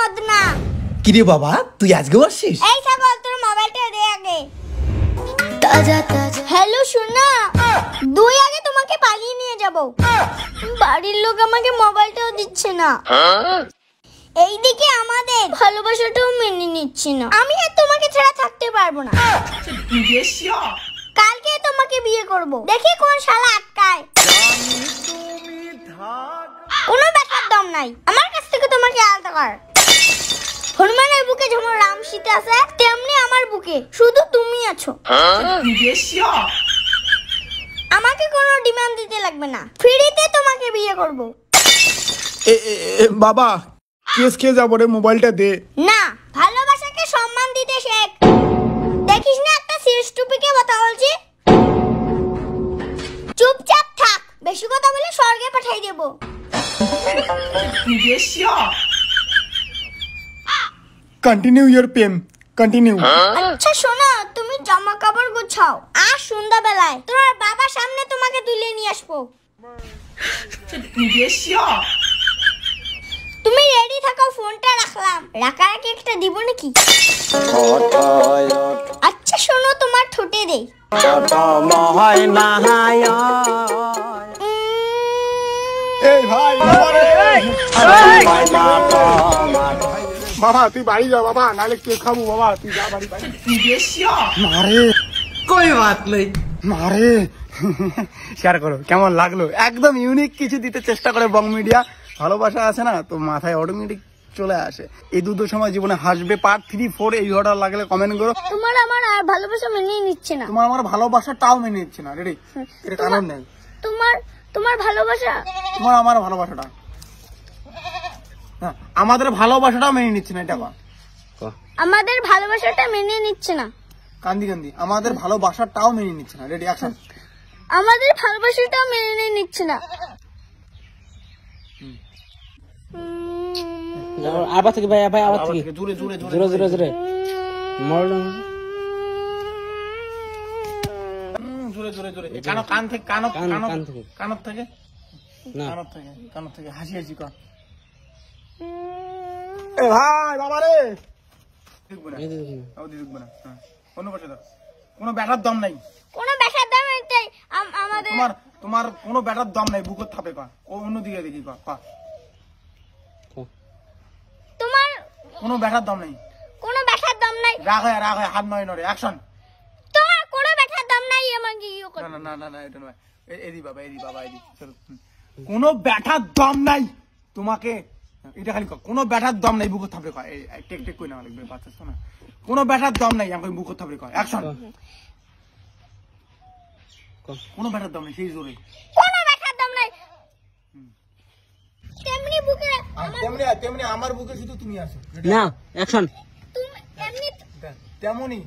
মদনা। কি রে বাবা, তুই আজকে আসছিস? এই ছাগল, তোর মোবাইলটা দে আগে। তাজা তাজা। হ্যালো সোনা, দুই আগে তোমাকে পালিয়ে নিয়ে যাব। বাড়ির লোক আমাকে মোবাইলটাও দিচ্ছে না। এইদিকে আমাদের ভালোবাসাটাও মেনে নিচ্ছে না। আমি আর তোমাকে ছাড়া থাকতে পারবো না। কালকে তোমাকে বিয়ে করব, দেখি কোন শালা আটকায়। কোনো ব্যাপার দম নাই আমার কাছ থেকে তোমাকে আলাদা কর। হনুমানের বুকে যেমন রাম সীতা আছে, তেমনি আমার বুকে শুধু তুমি আছো। আমাকে কোনো ডিমান্ড দিতে লাগবে না, ফ্রিতে তোমাকে বিয়ে করব। বাবা কেস খেয়ে যাবো রে, মোবাইলটা দে। না, ভালোবাসাকে সম্মান দিতে শেখ। দেখিস না একটা সিরিয়াস টপিকে কথা বলছি। চুপচাপ থাক, বেশি কথা বলে স্বর্গে পাঠাই দেব। কন্টিনিউ ইওর প্রেম, কন্টিনিউ। আচ্ছা শোনো, তুমি জামা কাপড় গুছাও, আর সন্ধ্যাবেলায় তোমার বাবার সামনে তোমাকে তুলে নিয়ে আসবো। তুমি রেডি থাকো, ফোনটা রাখলাম। রাখারাখি একটা দিব নাকি? আচ্ছা শোনো, তোমার ঠোঁটে দেই। এই ভাই বাবা তুই বাড়ি যা বাবা, নাহলে কেক খাবো। বাবা তুই যা বাড়ি। মারে কই বাত নেই। মারে শেয়ার করো কেমন লাগলো। একদম ইউনিক কিছু দিতে চেষ্টা করে বং মিডিয়া। ভালোবাসা আছে না তো মাথায় অটোমেটিক চলে আসে। এই দুটো সময় জীবনে হাসবে। পার্ট 3, 4 এই ভিডিওটা লাগলে কমেন্ট করো। তোমার আমার আর ভালোবাসা মেনে নিচ্ছে না। তোমার আমার ভালোবাসাটাও মেনে নিচ্ছে না। রেডি? এর কারণ নেই। তোমার ভালোবাসা, তোমার আমার ভালোবাসাটা, আমাদের ভালোবাসাটাও মেনে নিচ্ছে না। এটা আমাদের ভালোবাসাটা মেনে নিচ্ছে না। কান্দি কান্দি আমাদের ভালোবাসাটাও মেনে নিচ্ছে না। Ready action. আমাদের ভালোবাসাটাও মেনে নিচ্ছে না। আবার থেকে ভাই ভাই আবার থেকে জোরে জোরে জোরে জোরে জোরে মরল জোরে জোরে জোরে। কানো কান থেকে কানো কান থেকে কানত থেকে না কানত থেকে হাসি হাসি কর। এ ভাই বাবা রে দেখব না, দেখব না। কোনো কথা দাও, কোনো ব্যাটার দম নাই। কোনো ব্যাটার দম নাই। আমাদের তোমার কোনো ব্যাটার দম নাই। বুকের থাপে কর, ও অন্যদিকে দেখি কর। তোমার কোনো ব্যাটার দম নাই। কোনো ব্যাটার দম নাই। রাগ হয় হাত নয় নড়ে। অ্যাকশন। তোমার কোনো ব্যাটার দম নাই। আমাকে ইয়ে কর। না না না না এটা নয়। এদি বাবা এদি। কোনো ব্যাটার দম নাই তোমাকে। এটা খালি কোনো ব্যাটার দম নাই। বুকের থাপড়ে কয়। টেক টেক কই না লাগবে বাচ্চা শোনা। কোনো ব্যাটার দম নাই। আমাকে বুকের থাপড়ে কয়। অ্যাকশন। কোনো ব্যাটার দম নাই। সেই জোরে কোনো ব্যাটার দম নাই। তেমনি বুকে তেমনি আমার বুকে শুধু তুমি আছো। না অ্যাকশন তুমি এমনি তেমনি